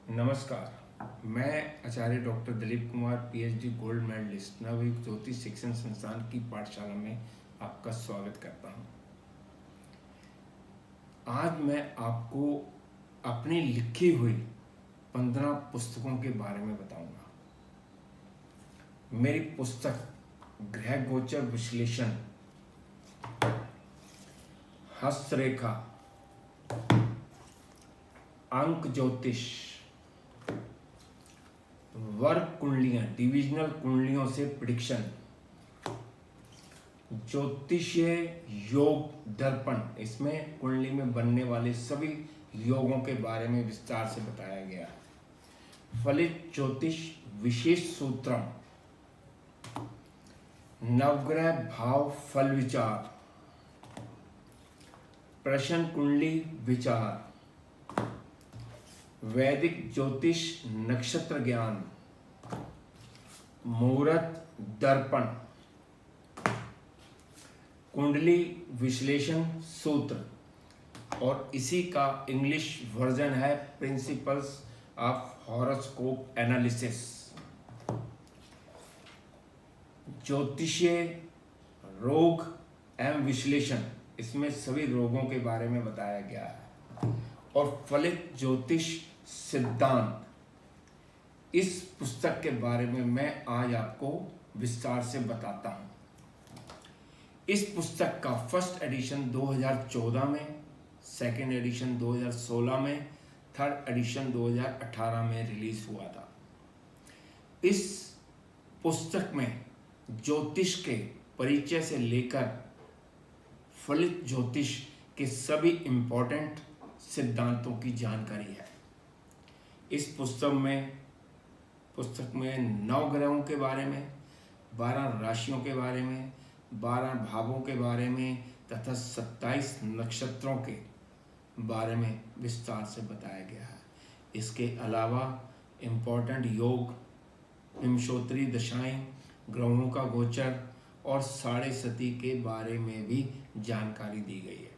नमस्कार। मैं आचार्य doctor Dilip Kumar PhD gold medallist Navyug Jyotish Shikshan संस्थान की पाठशाला में आपका स्वागत करता हूं। आज मैं आपको अपनी लिखी हुई 15 पुस्तकों के बारे में बताऊंगा। मेरी पुस्तक ग्रह गोचर विश्लेषण, हस्तरेखा, अंक ज्योतिष, वर्ग कुंडलियां, डिविजनल कुंडलियों से प्रिडिक्शन, ज्योतिषीय योग दर्पण, इसमें कुंडली में बनने वाले सभी योगों के बारे में विस्तार से बताया गया है। फलित ज्योतिष विशेष सूत्रम, नवग्रह भाव फल विचार, प्रश्न कुंडली विचार, वैदिक ज्योतिष नक्षत्र ज्ञान, मुहूर्त दर्पण, कुंडली विश्लेषण सूत्र, और इसी का इंग्लिश वर्जन है प्रिंसिपल्स ऑफ हॉरोस्कोप एनालिसिस। ज्योतिषीय रोग एवं विश्लेषण, इसमें सभी रोगों के बारे में बताया गया है। और फलित ज्योतिष सिद्धांत, इस पुस्तक के बारे में मैं आज आपको विस्तार से बताता हूं। इस पुस्तक का फर्स्ट एडिशन 2014 में, सेकेंड एडिशन 2016 में, थर्ड एडिशन 2018 में रिलीज हुआ था। इस पुस्तक में ज्योतिष के परिचय से लेकर फलित ज्योतिष के सभी इंपॉर्टेंट सिद्धांतों की जानकारी है। इस पुस्तक में 9 ग्रहों के बारे में, 12 राशियों के बारे में, 12 भावों के बारे में तथा 27 नक्षत्रों के बारे में विस्तार से बताया गया है। इसके अलावा इम्पोर्टेंट योग, विंशोत्तरी दशाएं, ग्रहों का गोचर और साढ़े सती के बारे में भी जानकारी दी गई है।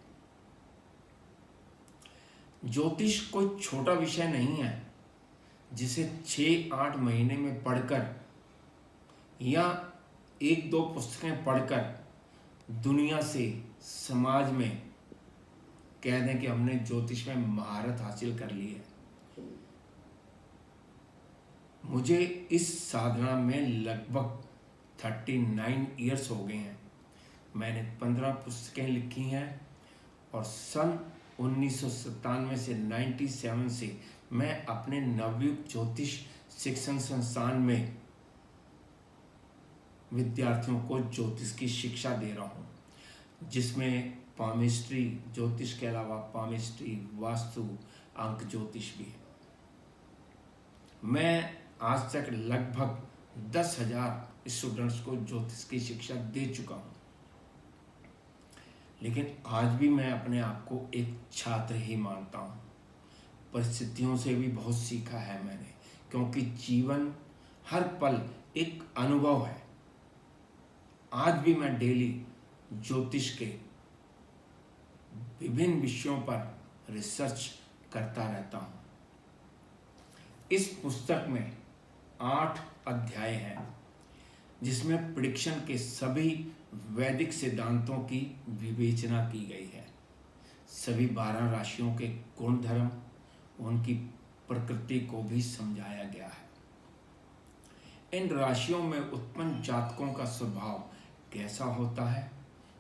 ज्योतिष कोई छोटा विषय नहीं है जिसे 6-8 महीने में पढ़कर या 1-2 पुस्तकें पढ़कर दुनिया से, समाज में कह दें कि हमने ज्योतिष में महारत हासिल कर ली है। मुझे इस साधना में लगभग 39 ईयर्स हो गए हैं। मैंने 15 पुस्तकें लिखी हैं और सन 1997 से 97 से मैं अपने नवयुग ज्योतिष शिक्षण संस्थान में विद्यार्थियों को ज्योतिष की शिक्षा दे रहा हूँ, जिसमें पामिस्ट्री, ज्योतिष के अलावा पामिस्ट्री, वास्तु, अंक ज्योतिष भी है। मैं आज तक लगभग 10,000 स्टूडेंट्स को ज्योतिष की शिक्षा दे चुका हूँ, लेकिन आज भी मैं अपने आप को एक छात्र ही मानता हूँ। परिस्थितियों से भी बहुत सीखा है मैंने, क्योंकि जीवन हर पल एक अनुभव है। आज भी मैं डेली ज्योतिष के विभिन्न विषयों पर रिसर्च करता रहता हूँ। इस पुस्तक में 8 अध्याय हैं, जिसमें प्रिडिक्शन के सभी वैदिक सिद्धांतों की विवेचना की गई है। सभी 12 राशियों के गुण धर्म, उनकी प्रकृति को भी समझाया गया है। इन राशियों में उत्पन्न जातकों का स्वभाव कैसा होता है,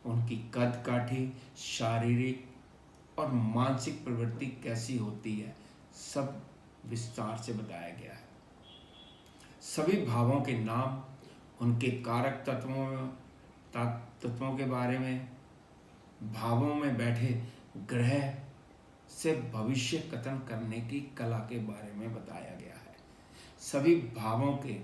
उनकी कद काठी, शारीरिक और मानसिक प्रवृत्ति कैसी होती है, सब विस्तार से बताया गया है। सभी भावों के नाम, उनके कारक तत्वों के बारे में, भावों में बैठे ग्रह से भविष्य कथन करने की कला के बारे में बताया गया है। सभी भावों के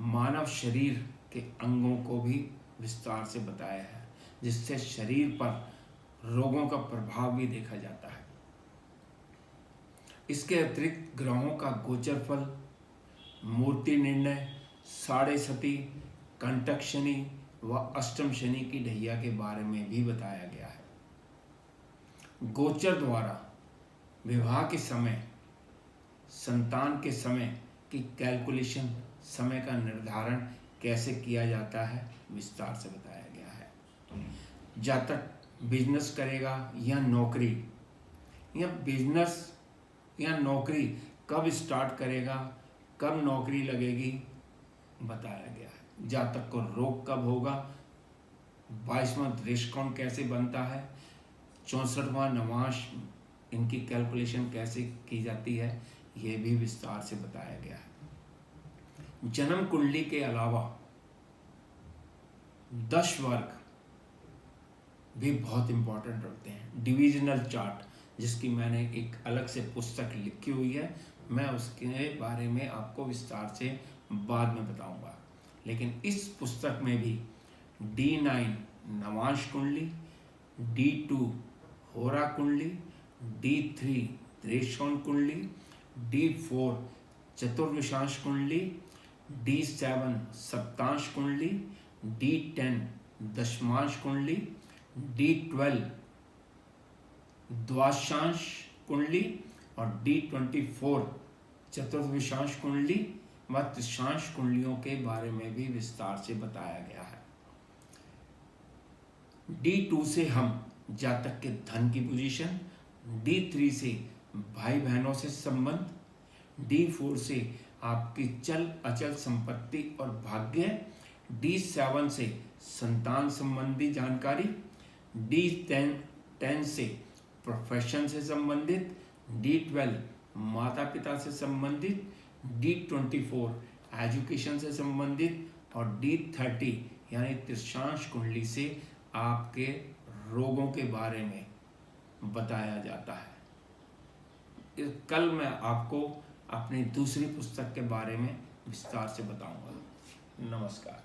मानव शरीर के अंगों को भी विस्तार से बताया है, जिससे शरीर पर रोगों का प्रभाव भी देखा जाता है। इसके अतिरिक्त ग्रहों का गोचर फल, मूर्ति निर्णय, साढ़े सती, कंटक शनि व अष्टम शनि की ढैया के बारे में भी बताया गया है। गोचर द्वारा विवाह के समय संतान के समय की कैलकुलेशन, समय का निर्धारण कैसे किया जाता है, विस्तार से बताया गया है। जातक बिजनेस करेगा या नौकरी, या बिजनेस या नौकरी कब स्टार्ट करेगा, कब नौकरी लगेगी, बताया गया है। जातक को रोग कब होगा, 22वां दृष्टिकोण कैसे बनता है, 64वां नवांश इनकी कैलकुलेशन कैसे की जाती है, ये भी विस्तार से बताया गया है। जन्म कुंडली के अलावा 10 वर्ग भी बहुत इंपॉर्टेंट होते हैं। डिविजनल चार्ट, जिसकी मैंने एक अलग से पुस्तक लिखी हुई है, मैं उसके बारे में आपको विस्तार से बाद में बताऊंगा। लेकिन इस पुस्तक में भी D9 नवांश कुंडली, D2 होरा कुंडली, D3 दृष्टिकोण कुंडली, D4 चतुर्विशांश कुंडली, D7 सप्तांश कुंडली, D10 दशमांश कुंडली, D12 द्वादशांश कुंडली और D24 चतुर्विशांश कुंडली व त्रिशांश कुंडलियों के बारे में भी विस्तार से बताया गया है। D2 से हम जातक के धन की पोजीशन, D3 से भाई बहनों से संबंध, D4 से आपकी चल अचल संपत्ति और भाग्य, D7 से संतान संबंधी जानकारी, D10 से प्रोफेशन से संबंधित, D12 माता पिता से संबंधित, D24 एजुकेशन से संबंधित और D30 यानी त्रिशांश कुंडली से आपके रोगों के बारे में बताया जाता है। कल मैं आपको अपनी दूसरी पुस्तक के बारे में विस्तार से बताऊंगा। नमस्कार।